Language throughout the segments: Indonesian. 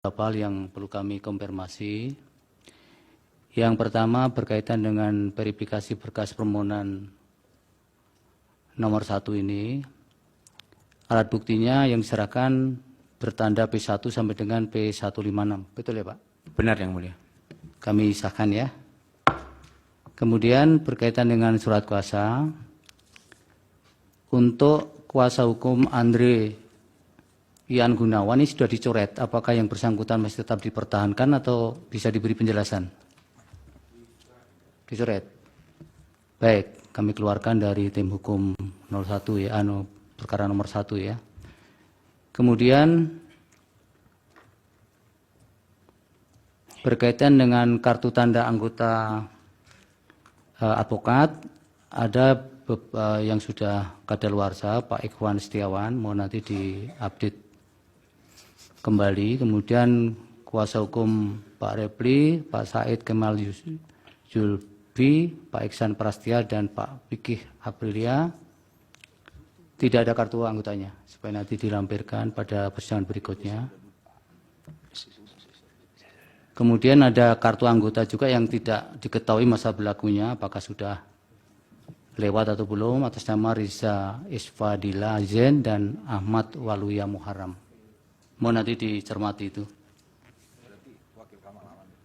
beberapa hal yang perlu kami konfirmasi. Yang pertama berkaitan dengan verifikasi berkas permohonan nomor 1 ini. Alat buktinya yang diserahkan bertanda P1 sampai dengan P156. Betul ya Pak? Benar Yang Mulia. Kami sahkan ya. Kemudian berkaitan dengan surat kuasa. Untuk kuasa hukum Andre Ian Gunawan ini sudah dicoret. Apakah yang bersangkutan masih tetap dipertahankan atau bisa diberi penjelasan? Dicoret. Baik, kami keluarkan dari tim hukum 01 ya, perkara nomor 1 ya. Kemudian berkaitan dengan kartu tanda anggota advokat, ada yang sudah kadaluarsa, Pak Ikhwan Setiawan, mau nanti diupdate kembali. Kemudian kuasa hukum Pak Repli, Pak Said Kemal Julbi, Pak Iksan Prastia, dan Pak Fikih Aprilia. Tidak ada kartu anggotanya, supaya nanti dilampirkan pada persidangan berikutnya. Kemudian ada kartu anggota juga yang tidak diketahui masa berlakunya, apakah sudah lewat atau belum, atas nama Riza Isfadila Zen dan Ahmad Waluya Muharram. Mau nanti dicermati itu.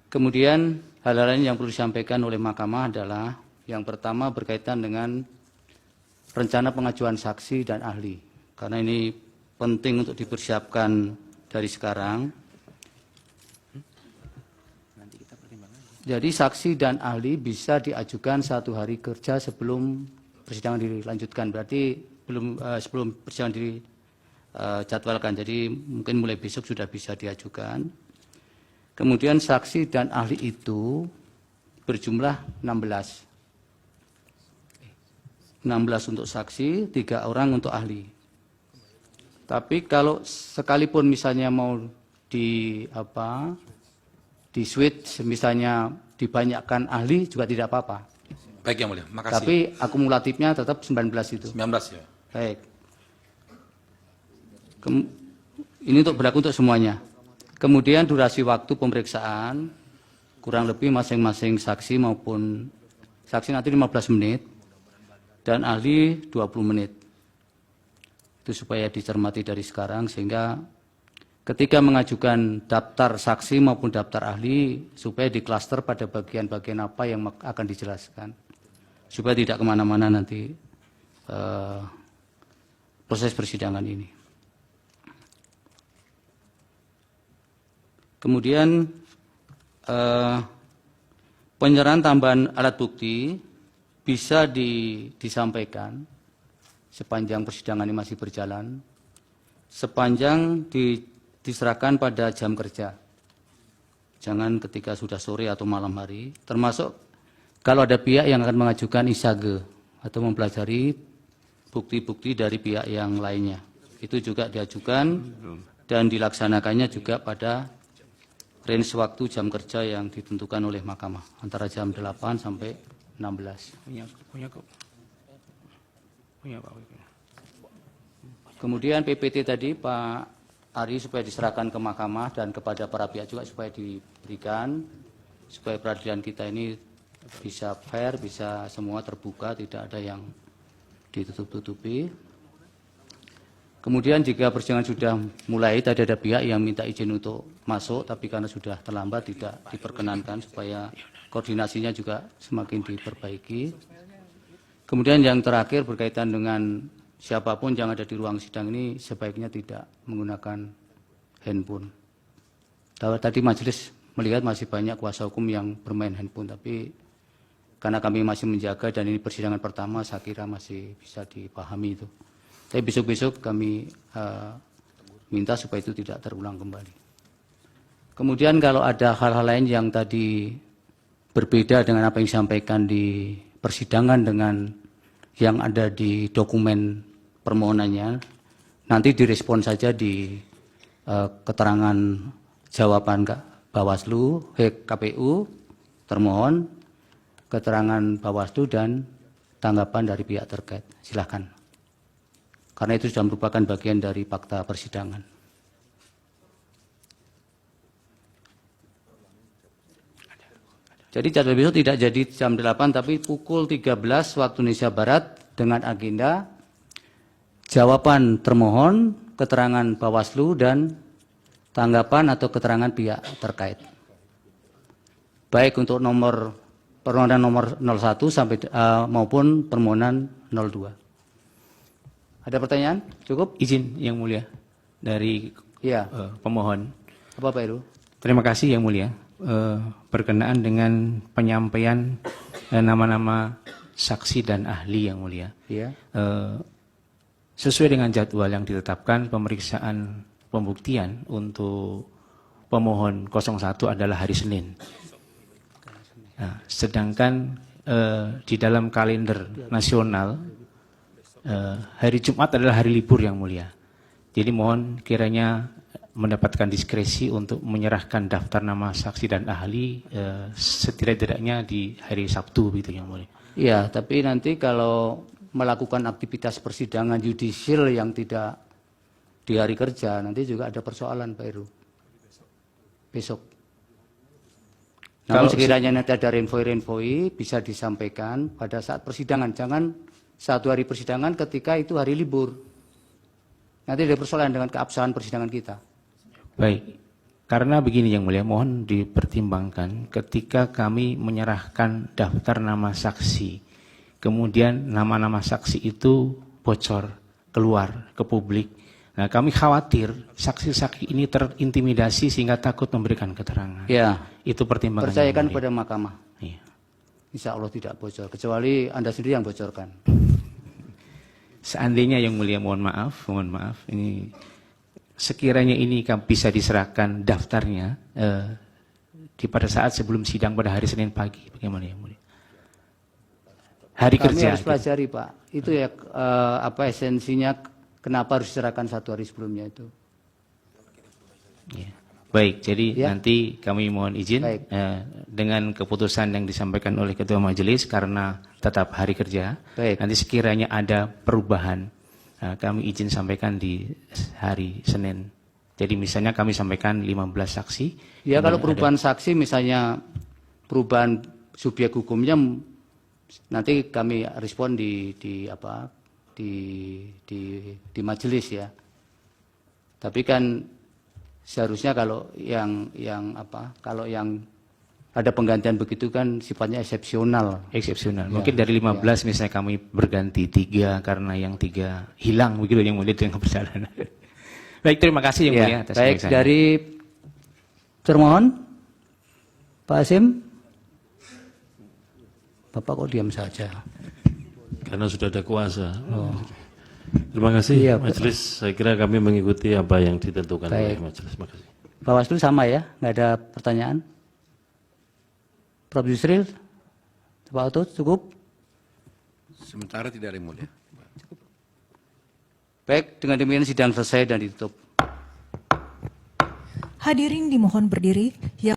Kemudian hal-hal lain yang perlu disampaikan oleh mahkamah adalah yang pertama berkaitan dengan rencana pengajuan saksi dan ahli. Karena ini penting untuk dipersiapkan dari sekarang. Jadi saksi dan ahli bisa diajukan 1 hari kerja sebelum persidangan dilanjutkan. Berarti sebelum persidangan dijadwalkan. Jadi mungkin mulai besok sudah bisa diajukan. Kemudian saksi dan ahli itu berjumlah 16. 16 untuk saksi, 3 orang untuk ahli. Tapi kalau sekalipun misalnya mau di switch, misalnya dibanyakkan ahli juga tidak apa-apa. Baik Yang Mulia, makasih. Tapi akumulatifnya tetap 19 itu. 19 ya. Baik. Ini berlaku untuk semuanya. Kemudian durasi waktu pemeriksaan kurang lebih masing-masing saksi maupun saksi nanti 15 menit dan ahli 20 menit. Itu supaya dicermati dari sekarang sehingga ketika mengajukan daftar saksi maupun daftar ahli supaya diklaster pada bagian-bagian apa yang akan dijelaskan. Supaya tidak kemana-mana nanti proses persidangan ini. Kemudian penyerahan tambahan alat bukti bisa disampaikan sepanjang persidangan ini masih berjalan, sepanjang diserahkan pada jam kerja. Jangan ketika sudah sore atau malam hari, termasuk kalau ada pihak yang akan mengajukan isage atau mempelajari bukti-bukti dari pihak yang lainnya. Itu juga diajukan dan dilaksanakannya juga pada range waktu jam kerja yang ditentukan oleh mahkamah antara jam 8 sampai 16. Kemudian PPT tadi Pak Ari supaya diserahkan ke mahkamah dan kepada para pihak juga supaya diberikan supaya peradilan kita ini bisa fair, bisa semua terbuka, tidak ada yang ditutup-tutupi. Kemudian jika persidangan sudah mulai, tadi ada pihak yang minta izin untuk masuk, tapi karena sudah terlambat tidak diperkenankan supaya koordinasinya juga semakin diperbaiki. Kemudian yang terakhir berkaitan dengan siapapun yang ada di ruang sidang ini sebaiknya tidak menggunakan handphone. Tadi majelis melihat masih banyak kuasa hukum yang bermain handphone, tapi karena kami masih menjaga dan ini persidangan pertama, saya kira masih bisa dipahami itu. Tapi besok-besok kami minta supaya itu tidak terulang kembali. Kemudian kalau ada hal-hal lain yang tadi berbeda dengan apa yang disampaikan di persidangan dengan yang ada di dokumen permohonannya, nanti direspon saja di keterangan jawaban Bawaslu, KPU, termohon, keterangan Bawaslu dan tanggapan dari pihak terkait. Silakan. Karena itu sudah merupakan bagian dari fakta persidangan. Jadi jadwal besok tidak jadi jam 8 tapi pukul 13 waktu Indonesia Barat dengan agenda jawaban termohon, keterangan Bawaslu dan tanggapan atau keterangan pihak terkait. Baik untuk permohonan nomor 01 sampai maupun permohonan 02. Ada pertanyaan? Cukup? Izin Yang Mulia dari Iya. pemohon. Apa Pak Heru? Terima kasih Yang Mulia. Berkenaan dengan penyampaian nama-nama saksi dan ahli Yang Mulia. Iya. Sesuai dengan jadwal yang ditetapkan, pemeriksaan pembuktian untuk pemohon 01 adalah hari Senin. Nah, sedangkan di dalam kalender nasional hari Jumat adalah hari libur Yang Mulia. Jadi mohon kiranya mendapatkan diskresi untuk menyerahkan daftar nama saksi dan ahli setidak-tidaknya di hari Sabtu begitu Yang Mulia. Iya, tapi nanti kalau melakukan aktivitas persidangan yudisial yang tidak di hari kerja, nanti juga ada persoalan Pak Heru. Besok. Namun sekiranya nanti ada renvoi bisa disampaikan pada saat persidangan. Jangan satu hari persidangan ketika itu hari libur. Nanti ada persoalan dengan keabsahan persidangan kita. Baik, karena begini Yang Mulia, mohon dipertimbangkan ketika kami menyerahkan daftar nama saksi, kemudian nama-nama saksi itu bocor, keluar ke publik. Nah, kami khawatir saksi-saksi ini terintimidasi sehingga takut memberikan keterangan. Ya, itu pertimbangan. percayakan pada mahkamah. Iya. Insya Allah tidak bocor, kecuali Anda sendiri yang bocorkan. Seandainya Yang Mulia, mohon maaf, ini sekiranya ini bisa diserahkan daftarnya pada saat sebelum sidang pada hari Senin pagi, bagaimana Yang Mulia? Hari Kami kerja. harus pelajari Pak, itu ya esensinya kenapa harus diserahkan satu hari sebelumnya itu. Ya. Baik, jadi Ya. nanti kami mohon izin Baik. dengan keputusan yang disampaikan oleh Ketua Majelis karena tetap hari kerja. Baik. Nanti sekiranya ada perubahan, kami izin sampaikan di hari Senin. Jadi misalnya kami sampaikan 15 saksi. Ya kalau perubahan saksi misalnya perubahan subjek hukumnya nanti kami respon di majelis ya. Tapi kan seharusnya kalau yang ada penggantian begitu kan sifatnya eksepsional. Eksepsional. Ya, Mungkin dari 15 misalnya kami berganti 3 karena yang 3 hilang begitu Yang Mulia dengan perjalanan. Baik, terima kasih Yang Ya, Mulia atas baik pemeriksaan. dari termohon Pak Hasim. Bapak kok diam saja? Karena sudah ada kuasa. Terima kasih Iya, Majelis. Saya kira kami mengikuti apa yang ditentukan oleh Majelis. Terima kasih. Bawaslu sama ya, nggak ada pertanyaan. Prof. Yusril, Pak Otto, cukup? Sementara tidak ada yang mulia. Baik, dengan demikian sidang selesai dan ditutup. Hadirin dimohon berdiri.